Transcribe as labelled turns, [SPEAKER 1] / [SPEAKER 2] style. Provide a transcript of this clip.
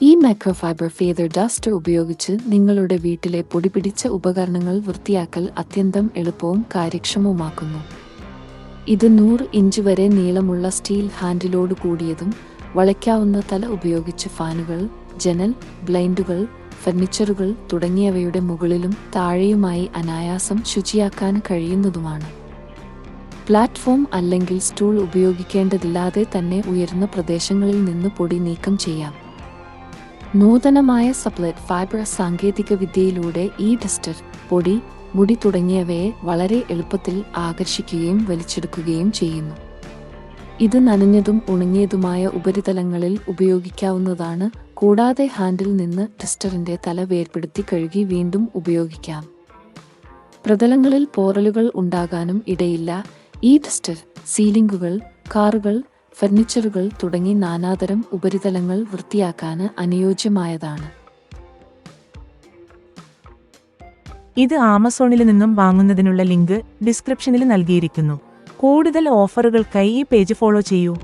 [SPEAKER 1] ഈ microfibre feather Duster ഉപയോഗിച്ച് നിങ്ങളുടെ വീട്ടിലെ പൊടിപിടിച്ച ഉപകരണങ്ങൾ വൃത്തിയാക്കൽ അത്യന്തം എളുപ്പവും കാര്യക്ഷമവുമാക്കുന്നു. ഇത് 100 ഇഞ്ച് വരെ നീളമുള്ള സ്റ്റീൽ ഹാൻഡിലോട് കൂടിയതും വളയ്ക്കാവുന്ന തല ഉപയോഗിച്ച് ഫാനുകൾ, ജനൽ, ബ്ലൈൻഡുകൾ, ഫർണിച്ചറുകൾ തുടങ്ങിയവയുടെ മുകളിലും താഴെയുമായി അനായാസം ശുചിയാക്കാൻ കഴിയുന്നതുമാണ്. പ്ലാറ്റ്ഫോം അല്ലെങ്കിൽ സ്റ്റൂൾ ഉപയോഗിക്കേണ്ടതില്ലാതെ തന്നെ ഉയർന്ന പ്രദേശങ്ങളിൽ നിന്ന് പൊടി നീക്കം ചെയ്യാം. നൂതനമായ സപ്ലറ്റ് ഫൈബർ സാങ്കേതികവിദ്യയിലൂടെ ഈ ഡസ്റ്റർ പൊടി, മുടി തുടങ്ങിയവയെ വളരെ എളുപ്പത്തിൽ ആകർഷിക്കുകയും വലിച്ചെടുക്കുകയും ചെയ്യുന്നു. ഇത് നനഞ്ഞതും ഉണങ്ങിയതുമായ ഉപരിതലങ്ങളിൽ ഉപയോഗിക്കാവുന്നതാണ്. കൂടാതെ ഹാൻഡിൽ നിന്ന് ഡസ്റ്ററിന്റെ തല വേർപെടുത്തി കഴുകി വീണ്ടും ഉപയോഗിക്കാം. പ്രതലങ്ങളിൽ പോറലുകൾ ഉണ്ടാകാനും ഇടയില്ല. ഈ ഡസ്റ്റർ സീലിംഗുകൾ, കാറുകൾ, ഫർണിച്ചറുകൾ തുടങ്ങി നാനാതരം ഉപരിതലങ്ങൾ വൃത്തിയാക്കാൻ അനുയോജ്യമായതാണ്.
[SPEAKER 2] ഇത് ആമസോണിൽ നിന്നും വാങ്ങുന്നതിനുള്ള ലിങ്ക് ഡിസ്ക്രിപ്ഷനിൽ നൽകിയിരിക്കുന്നു. കൂടുതൽ ഓഫറുകൾക്കായി ഈ പേജ് ഫോളോ ചെയ്യൂ.